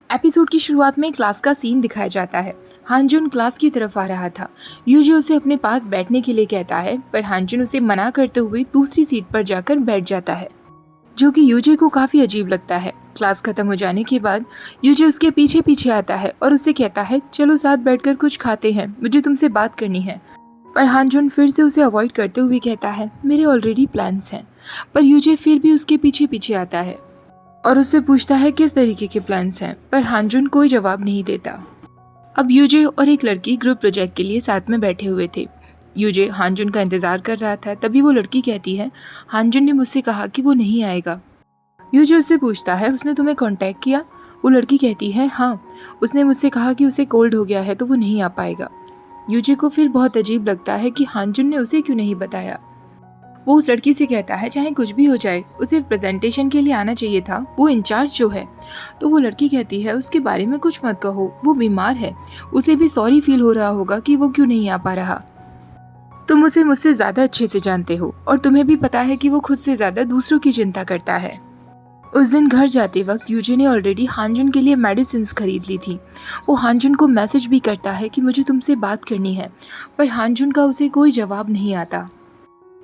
Episode की शुरुआत में क्लास का सीन दिखाया जाता है। हानजुन क्लास की तरफ आ रहा था। यूजी उसे अपने पास बैठने के लिए कहता है, पर हानजुन उसे मना करते हुए दूसरी सीट पर जाकर बैठ जाता है, जो कि यूजी को काफी अजीब लगता है। क्लास खत्म हो जाने के बाद यूजी उसके पीछे पीछे आता है और उससे कहता है, चलो साथ बैठकर कुछ खाते हैं, मुझे तुमसे बात करनी है। पर हानजुन फिर से उसे अवॉइड करते हुए कहता है, मेरे ऑलरेडी प्लान्स हैं। पर यूजी फिर भी उसके पीछे पीछे आता है और उससे पूछता है किस तरीके के प्लान्स हैं, पर हानजुन कोई जवाब नहीं देता। अब यूजे और एक लड़की ग्रुप प्रोजेक्ट के लिए साथ में बैठे हुए थे। यूजे हानजुन का इंतजार कर रहा था, तभी वो लड़की कहती है, हानजुन ने मुझसे कहा कि वो नहीं आएगा। यूजे उससे पूछता है, उसने तुम्हें कांटेक्ट किया? वो लड़की कहती है, हाँ, उसने मुझसे कहा कि उसे कोल्ड हो गया है तो वो नहीं आ पाएगा। यूजे को फिर बहुत अजीब लगता है कि हानजुन ने उसे क्यों नहीं बताया। वो उस लड़की से कहता है, चाहे कुछ भी हो जाए, उसे प्रेजेंटेशन के लिए आना चाहिए था, वो इंचार्ज जो है। तो वो लड़की कहती है, उसके बारे में कुछ मत कहो, वो बीमार है, उसे भी सॉरी फील हो रहा होगा कि वो क्यों नहीं आ पा रहा। तुम उसे मुझसे ज्यादा अच्छे से जानते हो और तुम्हें भी पता है कि वो खुद से ज्यादा दूसरों की चिंता करता है। उस दिन घर जाते वक्त यूजी ने ऑलरेडी हानजुन के लिए मेडिसिन खरीद ली थी। वो हानजुन को मैसेज भी करता है कि मुझे तुमसे बात करनी है, पर हानजुन का उसे कोई जवाब नहीं आता।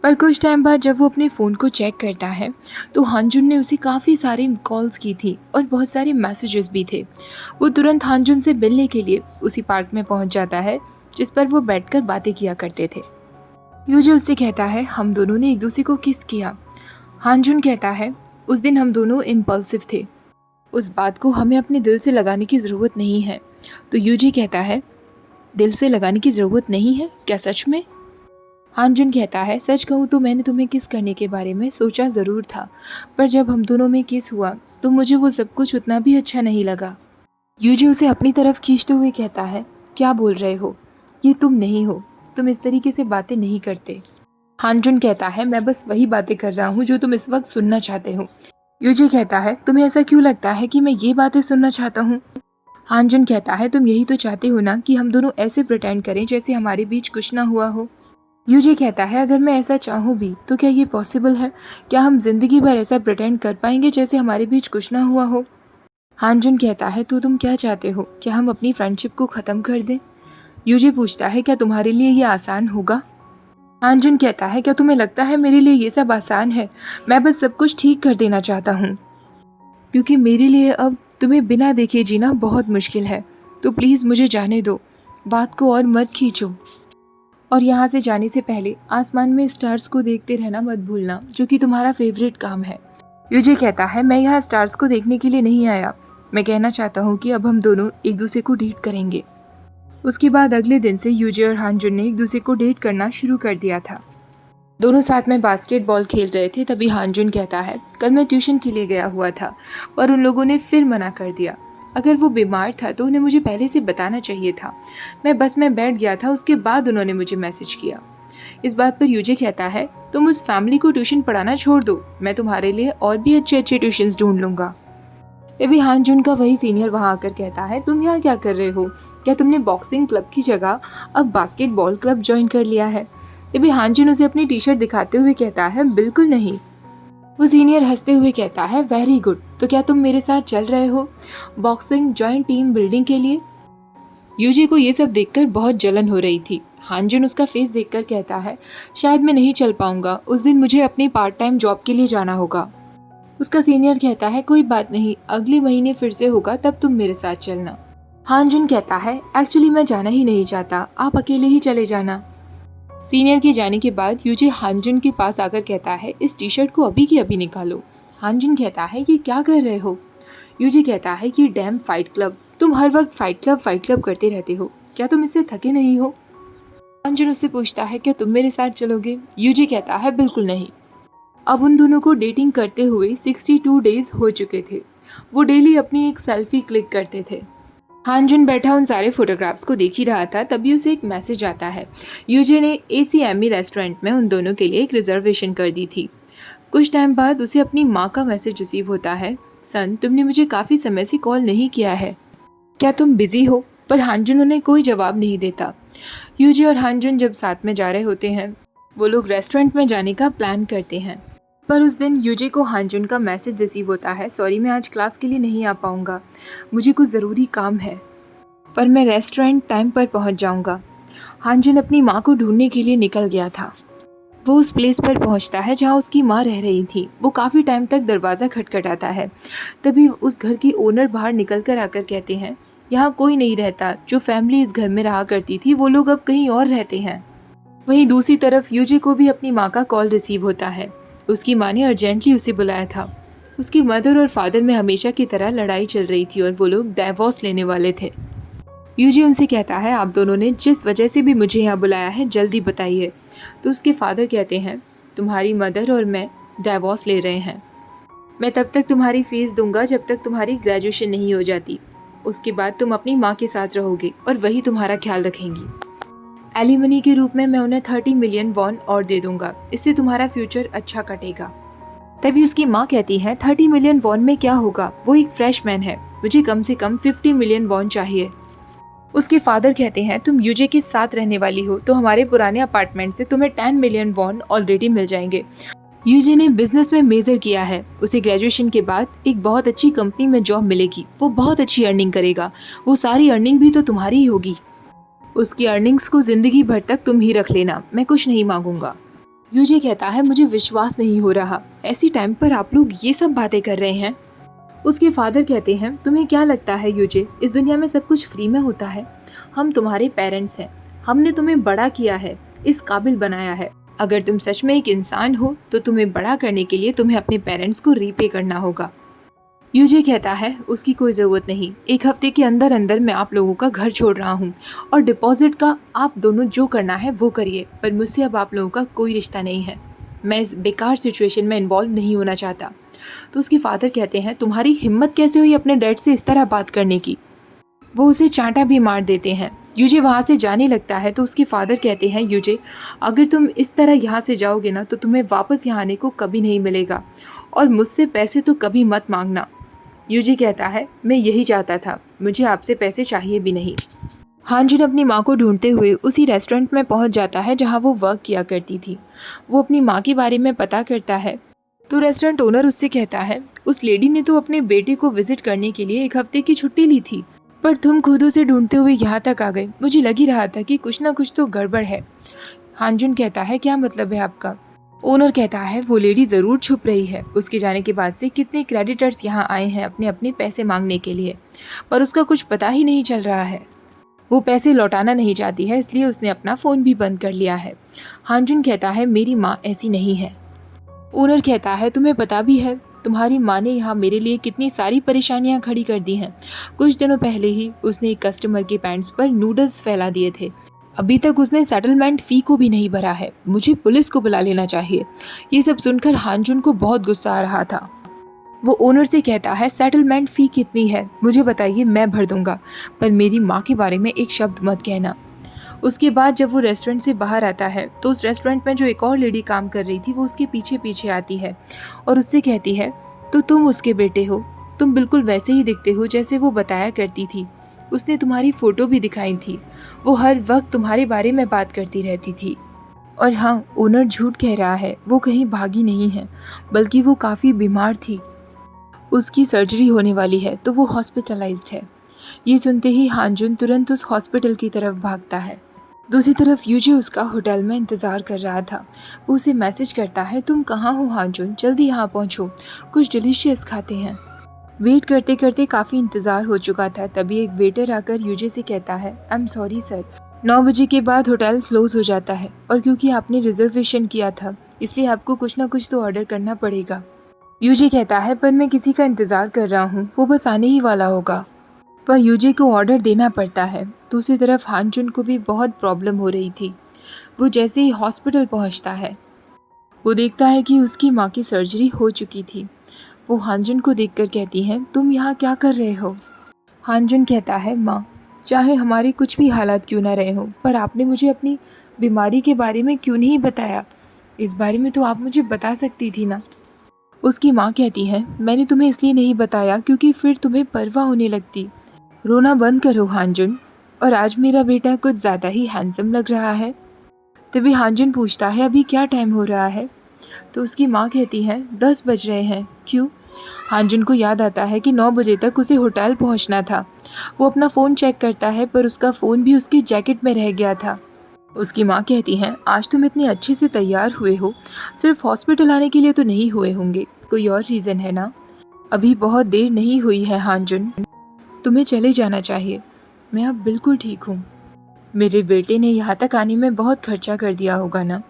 पर कुछ टाइम बाद जब वो अपने फ़ोन को चेक करता है तो हानजुन ने उसे काफ़ी सारे कॉल्स की थी और बहुत सारे मैसेजेस भी थे। वो तुरंत हानजुन से मिलने के लिए उसी पार्क में पहुंच जाता है जिस पर वो बैठकर बातें किया करते थे। यूजी उससे कहता है, हम दोनों ने एक दूसरे को किस किया। हानजुन कहता है, उस दिन हम दोनों इम्पल्सिव थे, उस बात को हमें अपने दिल से लगाने की ज़रूरत नहीं है। तो यूजी कहता है, दिल से लगाने की ज़रूरत नहीं है क्या, सच में? हानजुन कहता है, सच कहूँ तो मैंने तुम्हें किस करने के बारे में सोचा ज़रूर था, पर जब हम दोनों में किस हुआ तो मुझे वो सब कुछ उतना भी अच्छा नहीं लगा। यूजी उसे अपनी तरफ खींचते हुए कहता है, क्या बोल रहे हो, ये तुम नहीं हो, तुम इस तरीके से बातें नहीं करते। हानजुन कहता है, मैं बस वही बातें कर रहा हूँ जो तुम इस वक्त सुनना चाहते हो। यूजी कहता है, तुम्हें ऐसा क्यों लगता है कि मैं ये बातें सुनना चाहता हूँ? हानजुन कहता है, तुम यही तो चाहते हो ना कि हम दोनों ऐसे प्रिटेंड करें जैसे हमारे बीच कुछ ना हुआ हो। यूजी कहता है, अगर मैं ऐसा चाहूँ भी तो क्या ये पॉसिबल है? क्या हम जिंदगी भर ऐसा प्रिटेंड कर पाएंगे जैसे हमारे बीच कुछ ना हुआ हो? हानजुन कहता है, तो तुम क्या चाहते हो, क्या हम अपनी फ्रेंडशिप को ख़त्म कर दें? यूजी पूछता है, क्या तुम्हारे लिए ये आसान होगा? हानजुन कहता है, क्या तुम्हें लगता है मेरे लिए ये सब आसान है? मैं बस सब कुछ ठीक कर देना चाहता हूँ, क्योंकि मेरे लिए अब तुम्हें बिना देखे जीना बहुत मुश्किल है। तो प्लीज़ मुझे जाने दो, बात को और मत खींचो। और यहाँ से जाने से पहले आसमान में स्टार्स को देखते रहना मत भूलना, जो कि तुम्हारा फेवरेट काम है। यूजी कहता है, मैं यहाँ स्टार्स को देखने के लिए नहीं आया, मैं कहना चाहता हूँ कि अब हम दोनों एक दूसरे को डेट करेंगे। उसके बाद अगले दिन से यूजी और हानजुन ने एक दूसरे को डेट करना शुरू कर दिया था। दोनों साथ में बास्केटबॉल खेल रहे थे, तभी हानजुन कहता है, कल मैं ट्यूशन के लिए गया हुआ था पर उन लोगों ने फिर मना कर दिया। अगर वो बीमार था तो उन्हें मुझे पहले से बताना चाहिए था। मैं बस में बैठ गया था, उसके बाद उन्होंने मुझे मैसेज किया। इस बात पर यूजी कहता है, तुम उस फैमिली को ट्यूशन पढ़ाना छोड़ दो, मैं तुम्हारे लिए और भी अच्छे अच्छे ट्यूशन्स ढूंढ लूंगा। तभी हानजुन का वही सीनियर वहाँ आकर कहता है, तुम यहाँ क्या कर रहे हो? क्या तुमने बॉक्सिंग क्लब की जगह अब बास्केटबॉल क्लब ज्वाइन कर लिया है? तभी हानजुन उसे अपनी टी शर्ट दिखाते हुए कहता है, बिल्कुल नहीं। वो सीनियर हंसते हुए कहता है, वेरी गुड, तो क्या तुम मेरे साथ चल रहे हो बॉक्सिंग जॉइंट टीम बिल्डिंग के लिए? यूजी को ये सब देखकर बहुत जलन हो रही थी। हानजुन उसका फेस देखकर कहता है, शायद मैं नहीं चल पाऊंगा, उस दिन मुझे अपनी पार्ट टाइम जॉब के लिए जाना होगा। उसका सीनियर कहता है, कोई बात नहीं, अगले महीने फिर से होगा, तब तुम मेरे साथ चलना। हानजुन कहता है, एक्चुअली मैं जाना ही नहीं चाहता, आप अकेले ही चले जाना। सीनियर के जाने के बाद यूजी हानजुन के पास आकर कहता है, इस टी शर्ट को अभी की अभी निकालो। हानजुन कहता है, कि क्या कर रहे हो? यूजी कहता है, कि डैम फाइट क्लब, तुम हर वक्त फाइट क्लब करते रहते हो, क्या तुम इससे थके नहीं हो? हानजुन उससे पूछता है, क्या तुम मेरे साथ चलोगे? यूजी कहता है, बिल्कुल नहीं। अब उन दोनों को डेटिंग करते हुए 62 डेज हो चुके थे। वो डेली अपनी एक सेल्फी क्लिक करते थे। हानजुन बैठा उन सारे फोटोग्राफ्स को देख ही रहा था, तभी उसे एक मैसेज आता है। यूजी ने ACME रेस्टोरेंट में उन दोनों के लिए एक रिजर्वेशन कर दी थी। कुछ टाइम बाद उसे अपनी माँ का मैसेज रिसीव होता है, सन, तुमने मुझे काफ़ी समय से कॉल नहीं किया है, क्या तुम बिजी हो? पर हानजुन उन्हें कोई जवाब नहीं देता। यूजी और हानजुन जब साथ में जा रहे होते हैं, वो लोग रेस्टोरेंट में जाने का प्लान करते हैं, पर उस दिन यूजे को हांजुन का मैसेज रिसीव होता है, सॉरी मैं आज क्लास के लिए नहीं आ पाऊँगा, मुझे कुछ ज़रूरी काम है, पर मैं रेस्टोरेंट टाइम पर पहुँच जाऊँगा। हांजुन अपनी माँ को ढूंढने के लिए निकल गया था। वो उस प्लेस पर पहुंचता है जहां उसकी माँ रह रही थी। वो काफ़ी टाइम तक दरवाज़ा खटखटाता है। तभी उस घर की ओनर बाहर निकल कर आकर कहते हैं, यहाँ कोई नहीं रहता, जो फैमिली इस घर में रहा करती थी वो लोग अब कहीं और रहते हैं। वहीं दूसरी तरफ यूजे को भी अपनी माँ का कॉल रिसीव होता है। उसकी माँ ने अर्जेंटली उसे बुलाया था। उसकी मदर और फादर में हमेशा की तरह लड़ाई चल रही थी और वो लोग डाइवोर्स लेने वाले थे। यूजी उनसे कहता है, आप दोनों ने जिस वजह से भी मुझे यहाँ बुलाया है जल्दी बताइए। तो उसके फादर कहते हैं, तुम्हारी मदर और मैं डाइवोर्स ले रहे हैं। मैं तब तक तुम्हारी फीस दूंगा जब तक तुम्हारी ग्रेजुएशन नहीं हो जाती। उसके बाद तुम अपनी माँ के साथ रहोगे और वही तुम्हारा ख्याल रखेंगी। एलिमनी के रूप में मैं उन्हें 30 मिलियन वॉन और दे दूंगा, इससे तुम्हारा फ्यूचर अच्छा कटेगा। तभी उसकी माँ कहती है, 30 मिलियन वॉन में क्या होगा, वो एक फ्रेश मैन है, मुझे कम से कम 50 मिलियन वॉन चाहिए। उसके फादर कहते हैं, तुम यूजे के साथ रहने वाली हो तो हमारे पुराने अपार्टमेंट से तुम्हें 10 मिलियन वॉन ऑलरेडी मिल जाएंगे। यूजे ने बिजनेस में मेजर किया है, उसे ग्रेजुएशन के बाद एक बहुत अच्छी कंपनी में जॉब मिलेगी, वो बहुत अच्छी अर्निंग करेगा, वो सारी अर्निंग भी तो तुम्हारी ही होगी। उसकी अर्निंग्स को जिंदगी भर तक तुम ही रख लेना, मैं कुछ नहीं मांगूंगा। यूजे कहता है, मुझे विश्वास नहीं हो रहा, ऐसी टाइम पर आप लोग ये सब बातें कर रहे हैं। उसके फादर कहते हैं, तुम्हें क्या लगता है यूजे, इस दुनिया में सब कुछ फ्री में होता है? हम तुम्हारे पेरेंट्स हैं, हमने तुम्हें बड़ा किया है, इस काबिल बनाया है। अगर तुम सच में एक इंसान हो तो तुम्हें बड़ा करने के लिए तुम्हें अपने पेरेंट्स को रीपे करना होगा। यूजे कहता है, उसकी कोई ज़रूरत नहीं, एक हफ्ते के अंदर अंदर मैं आप लोगों का घर छोड़ रहा हूँ और डिपॉजिट का आप दोनों जो करना है वो करिए, पर मुझसे अब आप लोगों का कोई रिश्ता नहीं है। मैं इस बेकार सिचुएशन में इन्वॉल्व नहीं होना चाहता। तो उसके फादर कहते हैं, तुम्हारी हिम्मत कैसे हुई अपने डैड से इस तरह बात करने की? वो उसे चांटा भी मार देते हैं। यूजे वहाँ से जाने लगता है तो उसके फादर कहते हैं, यूजे अगर तुम इस तरह यहाँ से जाओगे ना तो तुम्हें वापस यहाँ आने को कभी नहीं मिलेगा और मुझसे पैसे तो कभी मत मांगना। यूजे कहता है, मैं यही चाहता था, मुझे आपसे पैसे चाहिए भी नहीं। हांजुन अपनी माँ को ढूंढते हुए उसी रेस्टोरेंट में पहुँच जाता है जहाँ वो वर्क किया करती थी। वो अपनी माँ के बारे में पता करता है तो रेस्टोरेंट ओनर उससे कहता है, उस लेडी ने तो अपने बेटे को विजिट करने के लिए एक हफ्ते की छुट्टी ली थी, पर तुम खुद उसे ढूंढते हुए यहाँ तक आ गए, मुझे लग ही रहा था कि कुछ ना कुछ तो गड़बड़ है। हांजुन कहता है, क्या मतलब है आपका? ओनर कहता है, वो लेडी ज़रूर छुप रही है, उसके जाने के बाद से कितने क्रेडिटर्स यहाँ आए हैं अपने अपने पैसे मांगने के लिए, पर उसका कुछ पता ही नहीं चल रहा है। वो पैसे लौटाना नहीं चाहती है, इसलिए उसने अपना फ़ोन भी बंद कर लिया है। हांजुन कहता है, मेरी माँ ऐसी नहीं है। ओनर कहता है, तुम्हें पता भी है तुम्हारी माँ ने यहाँ मेरे लिए कितनी सारी परेशानियाँ खड़ी कर दी हैं। कुछ दिनों पहले ही उसने एक कस्टमर के पैंट्स पर नूडल्स फैला दिए थे, अभी तक उसने सेटलमेंट फ़ी को भी नहीं भरा है, मुझे पुलिस को बुला लेना चाहिए। ये सब सुनकर हांजुन को बहुत गुस्सा आ रहा था। वो ओनर से कहता है, सेटलमेंट फ़ी कितनी है मुझे बताइए, मैं भर दूंगा, पर मेरी माँ के बारे में एक शब्द मत कहना। उसके बाद जब वो रेस्टोरेंट से बाहर आता है तो उस रेस्टोरेंट में जो एक और लेडी काम कर रही थी वो उसके पीछे पीछे आती है और उससे कहती है, तो तुम उसके बेटे हो, तुम बिल्कुल वैसे ही दिखते हो जैसे वो बताया करती थी, उसने तुम्हारी फ़ोटो भी दिखाई थी, वो हर वक्त तुम्हारे बारे में बात करती रहती थी। और हाँ, ओनर झूठ कह रहा है, वो कहीं भागी नहीं है, बल्कि वो काफ़ी बीमार थी, उसकी सर्जरी होने वाली है तो वो हॉस्पिटलाइज्ड है। ये सुनते ही हांजुन तुरंत उस हॉस्पिटल की तरफ भागता है। दूसरी तरफ यूजे उसका होटल में इंतज़ार कर रहा था। वो उसे मैसेज करता है, तुम कहाँ हो हांजुन, जल्दी यहाँ पहुँचो, कुछ डिलीशियस खाते हैं। वेट करते करते काफ़ी इंतज़ार हो चुका था, तभी एक वेटर आकर यूजे से कहता है, आई एम सॉरी सर, 9 बजे के बाद होटल क्लोज़ हो जाता है और क्योंकि आपने रिजर्वेशन किया था इसलिए आपको कुछ ना कुछ तो ऑर्डर करना पड़ेगा। यूजे कहता है, पर मैं किसी का इंतज़ार कर रहा हूँ, वो बस आने ही वाला होगा, पर यूजे को ऑर्डर देना पड़ता है। दूसरी तरफ हांजुन को भी बहुत प्रॉब्लम हो रही थी। वो जैसे ही हॉस्पिटल पहुंचता है वो देखता है कि उसकी माँ की सर्जरी हो चुकी थी। वो हांजुन को देखकर कहती हैं, तुम यहाँ क्या कर रहे हो? हांजुन कहता है, माँ, चाहे हमारे कुछ भी हालात क्यों ना रहे हो, पर आपने मुझे अपनी बीमारी के बारे में क्यों नहीं बताया? इस बारे में तो आप मुझे बता सकती थी ना। उसकी माँ कहती है, मैंने तुम्हें इसलिए नहीं बताया क्योंकि फिर तुम्हें परवाह होने लगती। रोना बंद करो हांजुन, और आज मेरा बेटा कुछ ज़्यादा ही हैंडसम लग रहा है। तभी हांजुन पूछता है, अभी क्या टाइम हो रहा है? तो उसकी माँ कहती है 10 बज रहे हैं, क्यों? हांजुन को याद आता है कि 9 बजे तक उसे होटल पहुंचना था। वो अपना फ़ोन चेक करता है पर उसका फ़ोन भी उसकी जैकेट में रह गया था। उसकी माँ कहती हैं आज तुम इतने अच्छे से तैयार हुए हो, सिर्फ हॉस्पिटल आने के लिए तो नहीं हुए होंगे, कोई और रीज़न है ना? अभी बहुत देर नहीं हुई है हांजुन, तुम्हें चले जाना चाहिए। मैं अब बिल्कुल ठीक हूँ। मेरे बेटे ने यहाँ तक आने में बहुत खर्चा कर दिया होगा ना।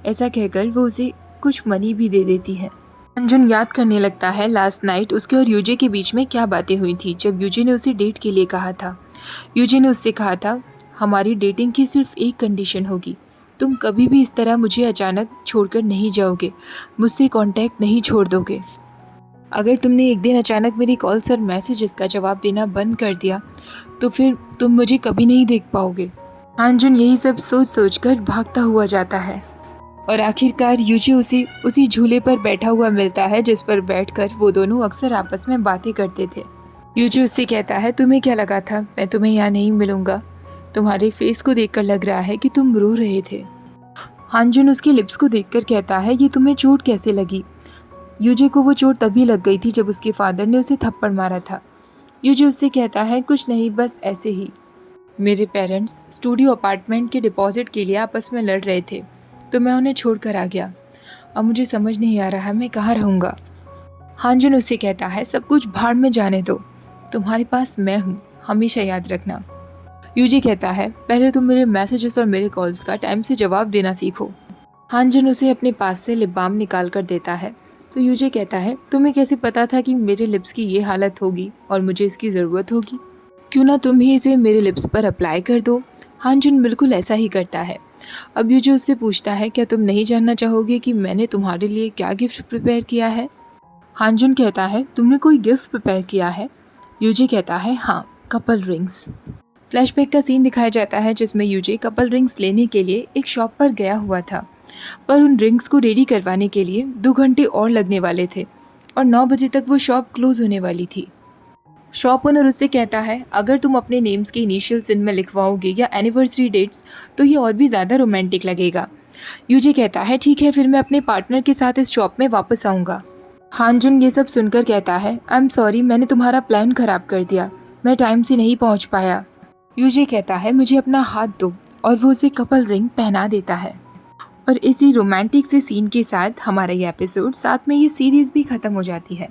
ऐसा कहकर वो उसे कुछ मनी भी दे देती है। अंजुन याद करने लगता है लास्ट नाइट उसके और यूजे के बीच में क्या बातें हुई थी जब यूजे ने उसे डेट के लिए कहा था। यूजे ने उससे कहा था हमारी डेटिंग की सिर्फ एक कंडीशन होगी, तुम कभी भी इस तरह मुझे अचानक छोड़कर नहीं जाओगे, मुझसे कांटेक्ट नहीं छोड़ दोगे। अगर तुमने एक दिन अचानक मेरी कॉल्स और मैसेजेस का जवाब देना बंद कर दिया तो फिर तुम मुझे कभी नहीं देख पाओगे। हांजुन यही सब सोच सोच कर भागता हुआ जाता है और आखिरकार यूजी उसे उसी झूले पर बैठा हुआ मिलता है जिस पर बैठकर वो दोनों अक्सर आपस में बातें करते थे। यूजी उससे कहता है तुम्हें क्या लगा था मैं तुम्हें यहाँ नहीं मिलूंगा? तुम्हारे फेस को देखकर लग रहा है कि तुम रो रहे थे। हांजुन उसके लिप्स को देखकर कहता है ये तुम्हें चोट कैसे लगी? यूजी को वो चोट तभी लग गई थी जब उसके फादर ने उसे थप्पड़ मारा था। यूजी उससे कहता है कुछ नहीं, बस ऐसे ही। मेरे पेरेंट्स स्टूडियो अपार्टमेंट के डिपॉजिट के लिए आपस में लड़ रहे थे तो मैं उन्हें छोड़कर आ गया। अब मुझे समझ नहीं आ रहा मैं कहाँ रहूँगा। हांजुन उससे कहता है सब कुछ भाड़ में जाने दो, तुम्हारे पास मैं हूँ, हमेशा याद रखना। यूजी कहता है पहले तुम मेरे मैसेजेस और मेरे कॉल्स का टाइम से जवाब देना सीखो। हांजुन उसे अपने पास से लिप बाम निकाल कर देता है तो यूजी कहता है तुम्हें कैसे पता था कि मेरे लिप्स की ये हालत होगी और मुझे इसकी ज़रूरत होगी? क्यों ना तुम ही इसे मेरे लिप्स पर अप्लाई कर दो। हांजुन बिल्कुल ऐसा ही करता है। अब यूजी उससे पूछता है क्या तुम नहीं जानना चाहोगे कि मैंने तुम्हारे लिए क्या गिफ्ट प्रिपेयर किया है? हांजुन कहता है तुमने कोई गिफ्ट प्रिपेयर किया है? यूजी कहता है हाँ, कपल रिंग्स। फ्लैशबैक का सीन दिखाया जाता है जिसमें यूजी कपल रिंग्स लेने के लिए एक शॉप पर गया हुआ था, पर उन रिंग्स को रेडी करवाने के लिए 2 घंटे और लगने वाले थे और 9 बजे तक वो शॉप क्लोज होने वाली थी। शॉप ओनर उससे कहता है अगर तुम अपने नेम्स के इनिशियल्स इनमें लिखवाओगे या एनिवर्सरी डेट्स तो ये और भी ज़्यादा रोमांटिक लगेगा। यूजी कहता है ठीक है, फिर मैं अपने पार्टनर के साथ इस शॉप में वापस आऊँगा। हांजुन ये सब सुनकर कहता है आई एम सॉरी, मैंने तुम्हारा प्लान ख़राब कर दिया, मैं टाइम से नहीं पहुँच पाया। यूजी कहता है मुझे अपना हाथ दो और वो उसे कपल रिंग पहना देता है। और इसी रोमांटिक से सीन के साथ हमारा ये एपिसोड, साथ में ये सीरीज़ भी ख़त्म हो जाती है।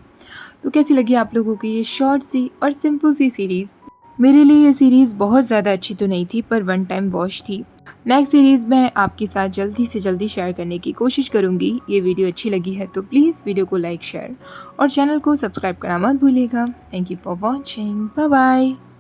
तो कैसी लगी आप लोगों की ये शॉर्ट सी और सिंपल सी सीरीज़? मेरे लिए ये सीरीज़ बहुत ज़्यादा अच्छी तो नहीं थी पर वन टाइम वॉच थी। नेक्स्ट सीरीज़ मैं आपके साथ जल्दी से जल्दी शेयर करने की कोशिश करूँगी। ये वीडियो अच्छी लगी है तो प्लीज़ वीडियो को लाइक शेयर और चैनल को सब्सक्राइब करना मत भूलिएगा। Thank you for watching, bye bye.